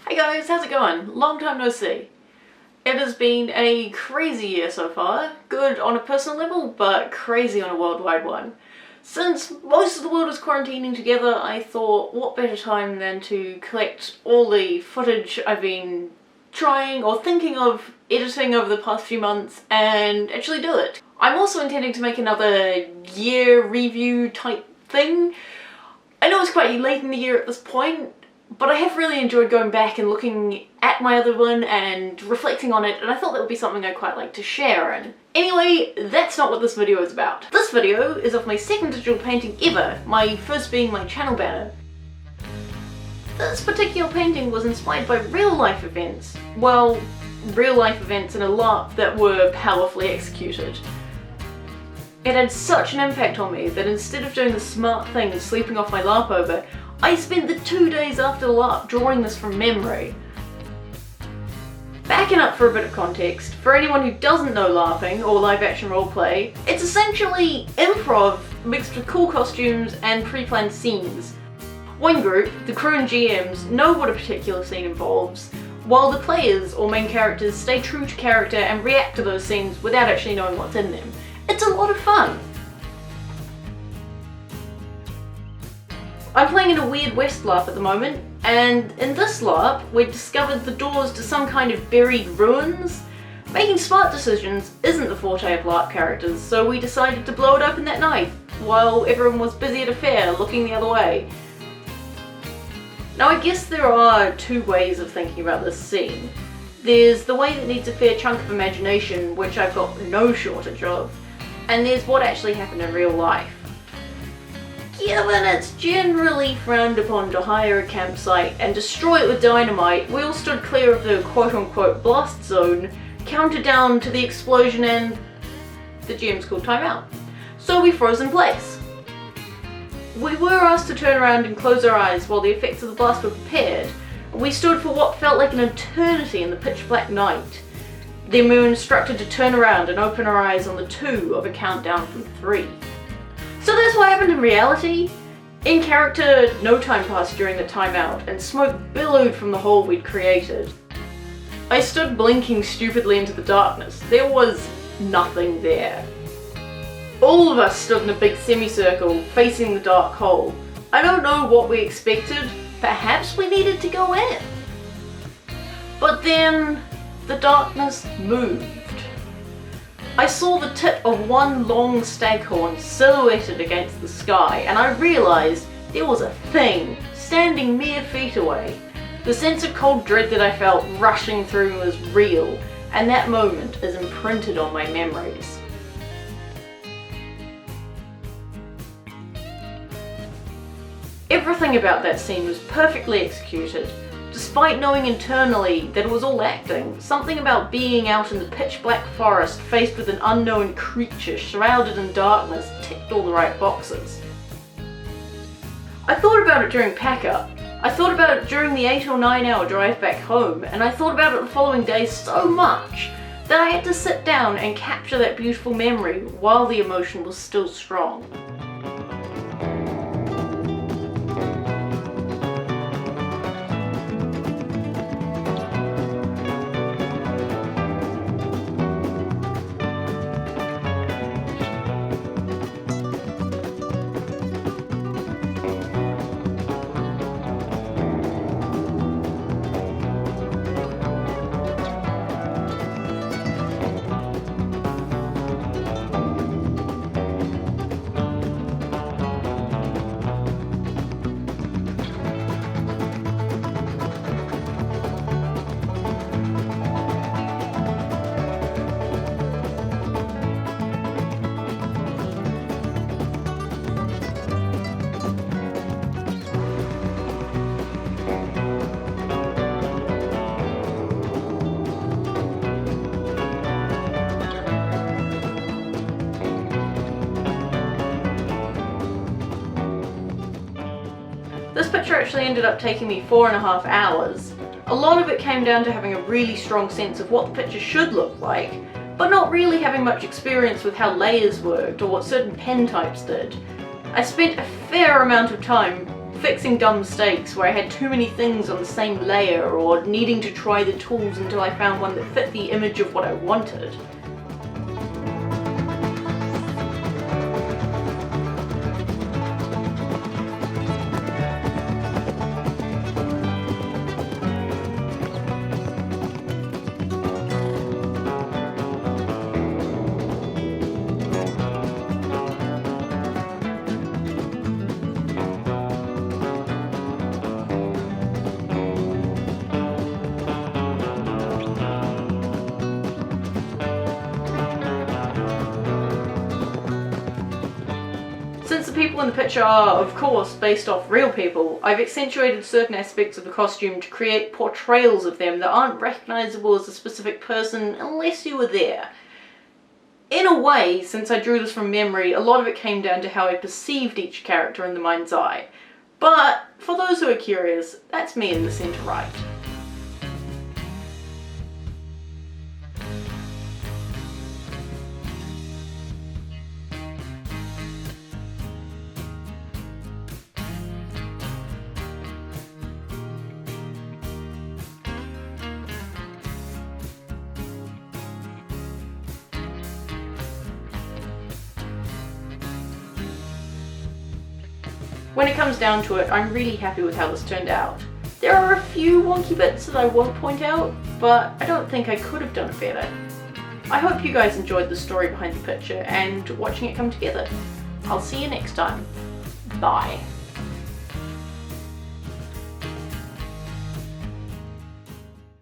Hey guys, how's it going? Long time no see. It has been a crazy year so far. Good on a personal level, but crazy on a worldwide one. Since most of the world is quarantining together, I thought what better time than to collect all the footage I've been trying or thinking of editing over the past few months and actually do it. I'm also intending to make another year review type thing. I know it's quite late in the year at this point, but I have really enjoyed going back and looking at my other one and reflecting on it, and I thought that would be something I'd quite like to share. And anyway, that's not what this video is about. This video is of my second digital painting ever, my first being my channel banner. This particular painting was inspired by real life events. Well, real life events in a LARP that were powerfully executed. It had such an impact on me that instead of doing the smart thing and sleeping off my LARP over, I spent the 2 days after the LARP drawing this from memory. Backing up for a bit of context, for anyone who doesn't know LARPing or live action roleplay, it's essentially improv mixed with cool costumes and pre-planned scenes. One group, the crew and GMs, know what a particular scene involves, while the players or main characters stay true to character and react to those scenes without actually knowing what's in them. It's a lot of fun. I'm playing in a Weird West LARP at the moment, and in this LARP we've discovered the doors to some kind of buried ruins. Making smart decisions isn't the forte of LARP characters, so we decided to blow it open that night, while everyone was busy at a fair looking the other way. Now I guess there are two ways of thinking about this scene. There's the way that needs a fair chunk of imagination, which I've got no shortage of, and there's what actually happened in real life. Given it's generally frowned upon to hire a campsite and destroy it with dynamite, we all stood clear of the quote-unquote blast zone, counted down to the explosion, and the GM's called timeout. So we froze in place. We were asked to turn around and close our eyes while the effects of the blast were prepared. We stood for what felt like an eternity in the pitch black night. Then we were instructed to turn around and open our eyes on the 2 of a countdown from 3. So that's what happened in reality. In character, no time passed during the timeout, and smoke billowed from the hole we'd created. I stood blinking stupidly into the darkness. There was nothing there. All of us stood in a big semicircle, facing the dark hole. I don't know what we expected. Perhaps we needed to go in. But then, the darkness moved. I saw the tip of one long staghorn silhouetted against the sky, and I realised there was a thing standing mere feet away. The sense of cold dread that I felt rushing through me was real, and that moment is imprinted on my memories. Everything about that scene was perfectly executed. Despite knowing internally that it was all acting, something about being out in the pitch black forest faced with an unknown creature shrouded in darkness ticked all the right boxes. I thought about it during pack-up, I thought about it during the 8 or 9 hour drive back home, and I thought about it the following day so much that I had to sit down and capture that beautiful memory while the emotion was still strong. This picture actually ended up taking me 4.5 hours. A lot of it came down to having a really strong sense of what the picture should look like, but not really having much experience with how layers worked or what certain pen types did. I spent a fair amount of time fixing dumb mistakes where I had too many things on the same layer, or needing to try the tools until I found one that fit the image of what I wanted. Since the people in the picture are, of course, based off real people, I've accentuated certain aspects of the costume to create portrayals of them that aren't recognisable as a specific person unless you were there. In a way, since I drew this from memory, a lot of it came down to how I perceived each character in the mind's eye. But, for those who are curious, that's me in the centre right. When it comes down to it, I'm really happy with how this turned out. There are a few wonky bits that I won't point out, but I don't think I could have done it better. I hope you guys enjoyed the story behind the picture and watching it come together. I'll see you next time. Bye.